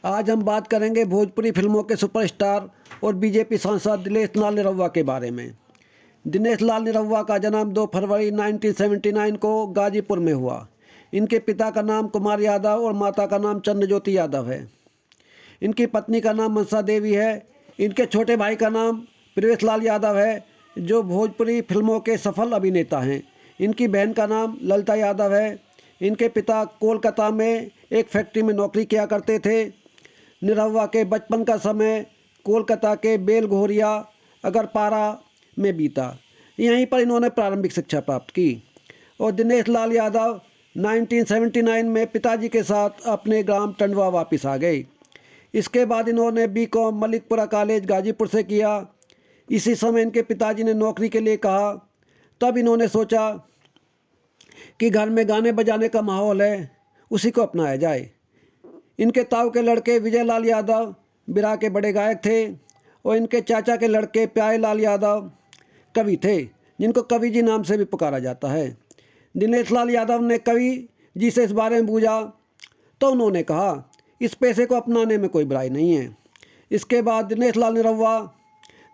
आज हम बात करेंगे भोजपुरी फिल्मों के सुपरस्टार और बीजेपी सांसद दिनेश लाल निरहुआ के बारे में। दिनेश लाल निरहुआ का जन्म 2 फरवरी 1979 को गाजीपुर में हुआ। इनके पिता का नाम कुमार यादव और माता का नाम चंद्रज्योति यादव है। इनकी पत्नी का नाम मनसा देवी है। इनके छोटे भाई का नाम प्रवेश लाल यादव है, जो भोजपुरी फिल्मों के सफल अभिनेता हैं। इनकी बहन का नाम ललिता यादव है। इनके पिता कोलकाता में एक फैक्ट्री में नौकरी किया करते थे। निरहुआ के बचपन का समय कोलकाता के बेलघोरिया अगरपारा में बीता। यहीं पर इन्होंने प्रारंभिक शिक्षा प्राप्त की और दिनेश लाल यादव 1979 में पिताजी के साथ अपने ग्राम टंडवा वापस आ गए। इसके बाद इन्होंने बीकॉम मलिकपुरा कॉलेज गाजीपुर से किया। इसी समय इनके पिताजी ने नौकरी के लिए कहा। तब इन्होंने सोचा कि घर में गाने बजाने का माहौल है, उसी को अपनाया जाए। इनके ताऊ के लड़के विजय लाल यादव बिरहा के बड़े गायक थे और इनके चाचा के लड़के प्यारे लाल यादव कवि थे, जिनको कवि जी नाम से भी पुकारा जाता है। दिनेश लाल यादव ने कवि जी से इस बारे में पूछा तो उन्होंने कहा, इस पेशे को अपनाने में कोई बुराई नहीं है। इसके बाद दिनेश लाल निरहुआ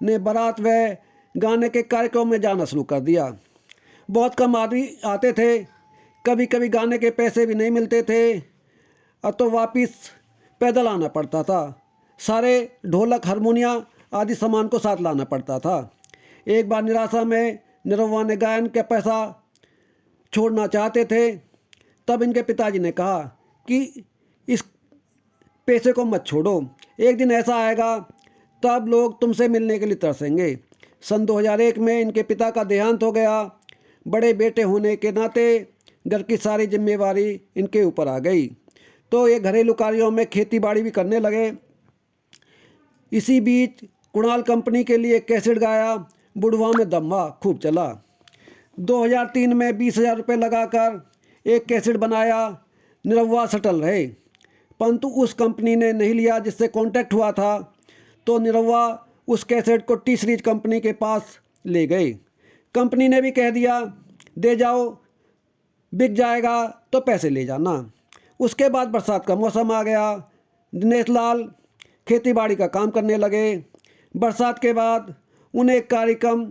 ने बारात व गाने के कार्यक्रम में जाना शुरू कर दिया। बहुत कम आदमी आते थे, कभी कभी गाने के पैसे भी नहीं मिलते थे, अब तो वापिस पैदल आना पड़ता था। सारे ढोलक हारमोनिया आदि सामान को साथ लाना पड़ता था। एक बार निराशा में निरहुआ ने गायन का पैसा छोड़ना चाहते थे। तब इनके पिताजी ने कहा कि इस पैसे को मत छोड़ो, एक दिन ऐसा आएगा तब लोग तुमसे मिलने के लिए तरसेंगे। सन 2001 में इनके पिता का देहांत हो गया। बड़े बेटे होने के नाते घर की सारी जिम्मेवारी इनके ऊपर आ गई, तो ये घरेलू कार्यों में खेती बाड़ी भी करने लगे। इसी बीच कुणाल कंपनी के लिए कैसेट गाया, बुढ़वा में दम्मा खूब चला। 2003 में 20,000 रुपये लगाकर एक कैसेट बनाया। निरहुआ सटल रहे, परंतु उस कंपनी ने नहीं लिया जिससे कॉन्टैक्ट हुआ था। तो निरहुआ उस कैसेट को टी सीरीज कंपनी के पास ले गए। कंपनी ने भी कह दिया, दे जाओ, बिक जाएगा तो पैसे ले जाना। उसके बाद बरसात का मौसम आ गया। दिनेश लाल खेतीबाड़ी का काम करने लगे। बरसात के बाद उन्हें एक कार्यक्रम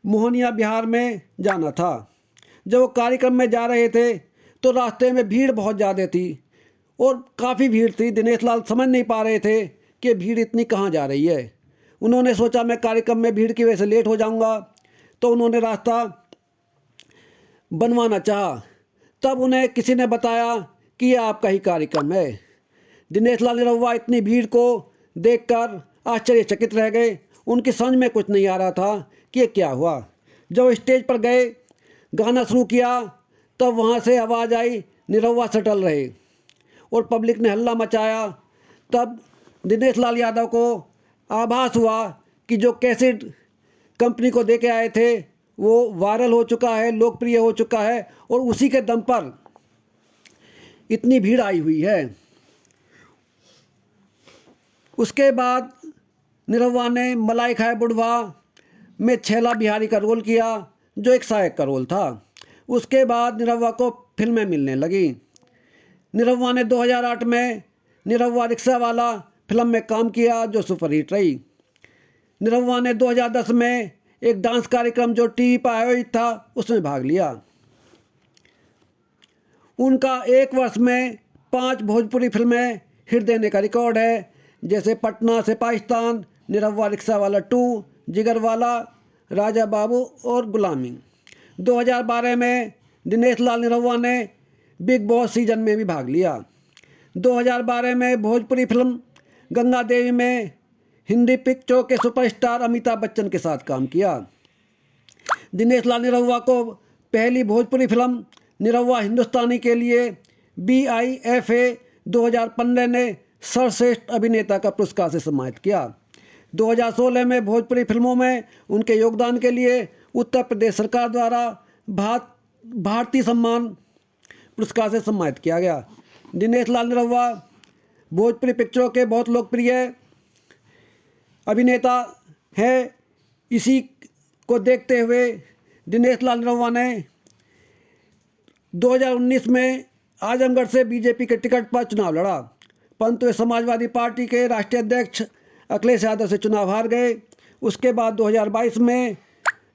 मोहनिया बिहार में जाना था। जब वो कार्यक्रम में जा रहे थे तो रास्ते में भीड़ बहुत ज़्यादा थी और काफ़ी भीड़ थी। दिनेश लाल समझ नहीं पा रहे थे कि भीड़ इतनी कहाँ जा रही है। उन्होंने सोचा मैं कार्यक्रम में भीड़ की वजह से लेट हो जाऊंगा, तो उन्होंने रास्ता बनवाना चाहा। तब उन्हें किसी ने बताया कि यह आपका ही कार्यक्रम है। दिनेश लाल निरहुआ इतनी भीड़ को देखकर आश्चर्यचकित रह गए। उनकी समझ में कुछ नहीं आ रहा था कि ये क्या हुआ। जब स्टेज पर गए, गाना शुरू किया, तब वहाँ से आवाज़ आई, निरहुआ सटल रहे और पब्लिक ने हल्ला मचाया। तब दिनेश लाल यादव को आभास हुआ कि जो कैसेट कंपनी को दे के आए थे वो वायरल हो चुका है, लोकप्रिय हो चुका है और उसी के दम पर इतनी भीड़ आई हुई है। उसके बाद निरहुआ ने मलाई खाए बुढ़वा में छैला बिहारी का रोल किया, जो एक सहायक का रोल था। उसके बाद निरहुआ को फिल्में मिलने लगी। निरहुआ ने 2008 में निरहुआ रिक्शा वाला फिल्म में काम किया, जो सुपरहिट रही। निरहुआ ने 2010 में एक डांस कार्यक्रम जो टीवी पर आयोजित था उसमें भाग लिया। उनका एक वर्ष में 5 भोजपुरी फिल्में हिट देने का रिकॉर्ड है, जैसे पटना से पाकिस्तान, निरहुआ रिक्शा वाला 2, जिगरवाला, राजा बाबू और गुलामी। 2012 में दिनेश लाल निरहुआ ने बिग बॉस सीजन में भी भाग लिया। 2012 में भोजपुरी फिल्म गंगा देवी में हिंदी पिक्चरों के सुपरस्टार अमिताभ बच्चन के साथ काम किया। दिनेश लाल निरहुआ को पहली भोजपुरी फिल्म निरहुआ हिंदुस्तानी के लिए BIFA 2015 ने सर्वश्रेष्ठ अभिनेता का पुरस्कार से सम्मानित किया। 2016 में भोजपुरी फिल्मों में उनके योगदान के लिए उत्तर प्रदेश सरकार द्वारा भारतीय सम्मान पुरस्कार से सम्मानित किया गया। दिनेश लाल निरहुआ भोजपुरी पिक्चरों के बहुत लोकप्रिय अभिनेता है। इसी को देखते हुए दिनेश लाल निरहुआ ने 2019 में आजमगढ़ से बीजेपी के टिकट पर चुनाव लड़ा, परंतु वे समाजवादी पार्टी के राष्ट्रीय अध्यक्ष अखिलेश यादव से चुनाव हार गए। उसके बाद 2022 में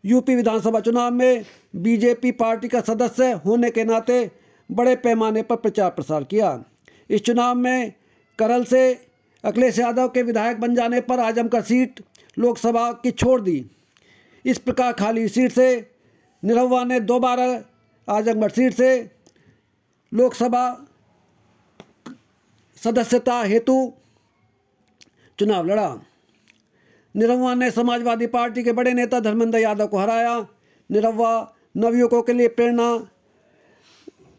यूपी विधानसभा चुनाव में बीजेपी पार्टी का सदस्य होने के नाते बड़े पैमाने पर प्रचार प्रसार किया। इस चुनाव में करल से अखिलेश यादव के विधायक बन जाने पर आजमगढ़ सीट लोकसभा की छोड़ दी। इस प्रकार खाली सीट से निरहुआ ने दोबारा आजमगढ़ सीट से लोकसभा सदस्यता हेतु चुनाव लड़ा। निरहुआ ने समाजवादी पार्टी के बड़े नेता धर्मेंद्र यादव को हराया। निरहुआ नवयुवकों के लिए प्रेरणा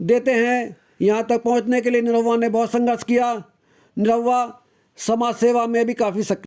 देते हैं। यहाँ तक पहुँचने के लिए निरहुआ ने बहुत संघर्ष किया। निरहुआ समाज सेवा में भी काफ़ी सक्रिय